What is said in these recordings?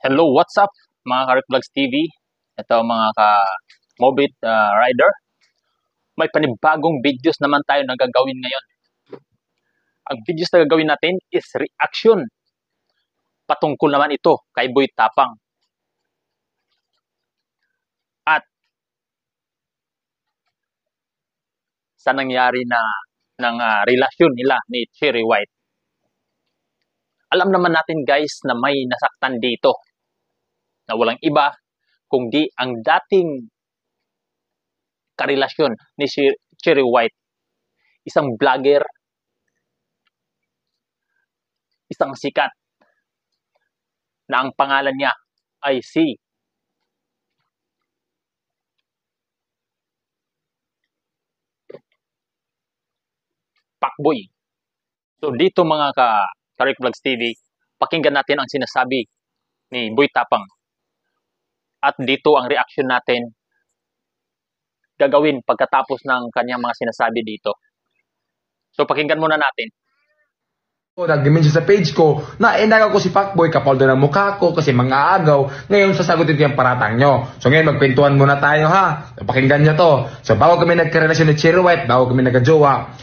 Hello, what's up mga ka-Rick Vlogs TV? Ito mga ka-Mobit Rider. May panibagong videos naman tayo na gagawin ngayon. Ang videos na gagawin natin is reaction. Patungkol naman ito kay Boy Tapang. At sa nangyari na ng relasyon nila ni Cherry White. Alam naman natin guys na may nasaktan dito na walang iba kundi ang dating karelasyon ni Cherry White. Isang vlogger, isang sikat na ang pangalan niya ay si Pacboy. So dito mga ka-Rick Vlogs TV, pakinggan natin ang sinasabi ni Boy Tapang. At dito ang reaction natin gagawin pagkatapos ng kanyang mga sinasabi dito. So pakinggan muna natin. Nag-mention sa page ko na inagaw ko si Pacboy kapal doon ang mukha ko kasi mga agaw. Ngayon sasagutin ko yung paratang nyo. So ngayon magkwentuhan muna tayo ha. Pakinggan nyo to. So bago kami nagkarelasyon ni Cherry White, bago kami nagka-jowa,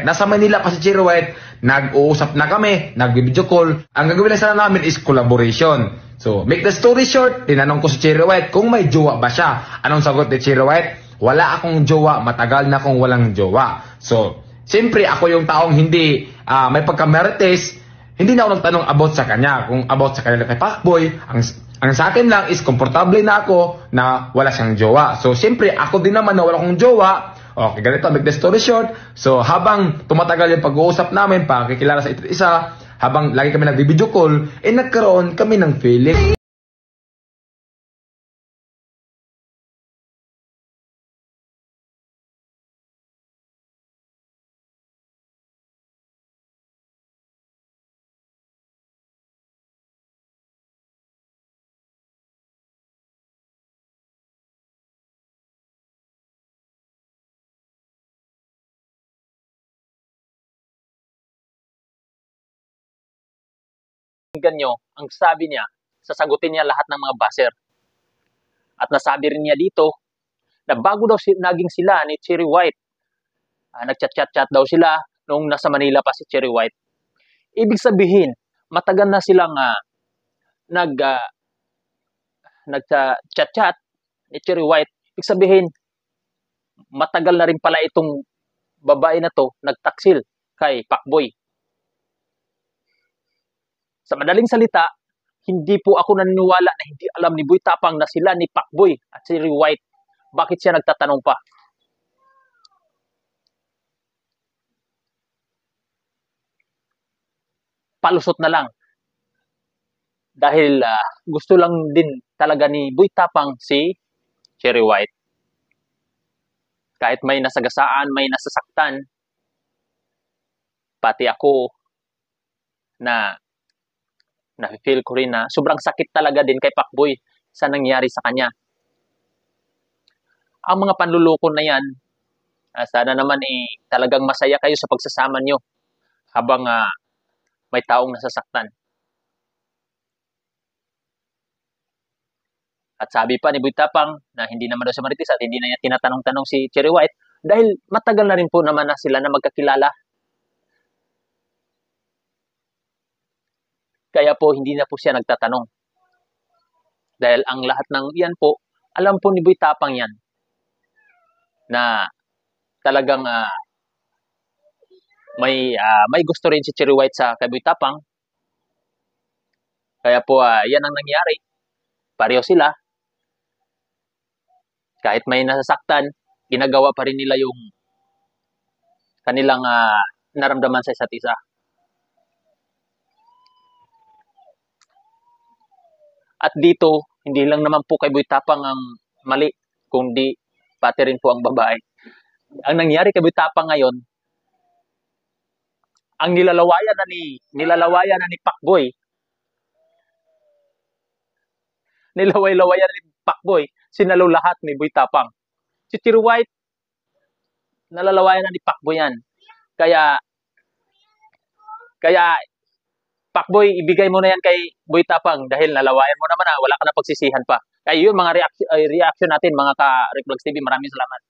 nasa Manila pa si Cherry White, nag-uusap na kami, nag-video call. Ang gagawin lang sana namin is collaboration. So make the story short, tinanong ko si Cherry White kung may jowa ba siya. Anong sagot ni Cherry White? Wala akong jowa, matagal na akong walang jowa. So siyempre, ako yung taong hindi may pagkamerites, hindi na ako nagtanong about sa kanya. Kung about sa kanila kay Pacboy, ang sa akin lang is komportable na ako na wala siyang jowa. So, siyempre, ako din naman na wala akong jowa. Okay, ganito, make the story short. So, habang tumatagal yung pag-uusap namin, pakikilala sa isa't isa, habang lagi kami nag-video call, nagkaroon kami ng feeling. Pakinggan nyo, ang sabi niya, sasagutin niya lahat ng mga buzzer. At nasabi rin niya dito na bago daw naging sila ni Cherry White, nagchat-chat daw sila nung nasa Manila pa si Cherry White. Ibig sabihin, matagal na silang nag-chat-chat ni Cherry White. Ibig sabihin, matagal na rin pala itong babae na to nagtaksil kay Pacboy. Sa madaling salita, hindi po ako naniniwala na hindi alam ni Boy Tapang na sila ni Pacboy at si Cherry White. Bakit siya nagtatanong pa? Palusot na lang. Dahil gusto lang din talaga ni Boy Tapang si Cherry White. Kahit may nasagasaan, may nasasaktan, pati ako na na-feel ko rin na sobrang sakit talaga din kay Pacboy sa nangyari sa kanya. Ang mga panluloko na yan, sana naman talagang masaya kayo sa pagsasama nyo habang may taong nasasaktan. At sabi pa ni Boy Tapang na hindi naman daw siya marites at hindi na niya tinatanong-tanong si Cherry White dahil matagal na rin po naman na sila na magkakilala. Kaya po hindi na po siya nagtatanong. Dahil ang lahat ng yan po, alam po ni Boy Tapang yan na talagang may gusto rin si Cherry White sa kay Boy Tapang. Kaya po yan ang nangyari. Pareho sila. Kahit may nasasaktan, ginagawa pa rin nila yung kanilang naramdaman sa isa't isa. At dito, hindi lang naman po kay Boy Tapang ang mali, kundi pati rin po ang babae. Ang nangyari kay Boy Tapang ngayon, ang nilalawayan na ni Pacboy, nilaway-lawayan ni Pacboy, sinalo lahat ni Boy Tapang. Si Cherry White, nalalawayan na ni Pacboy yan. Kaya Pakboy, ibigay mo na yan kay Boy Tapang dahil nalawayan mo naman wala ka na pagsisihan pa. Kaya yun mga reaction natin mga ka-Rick Vlogs TV. Maraming salamat.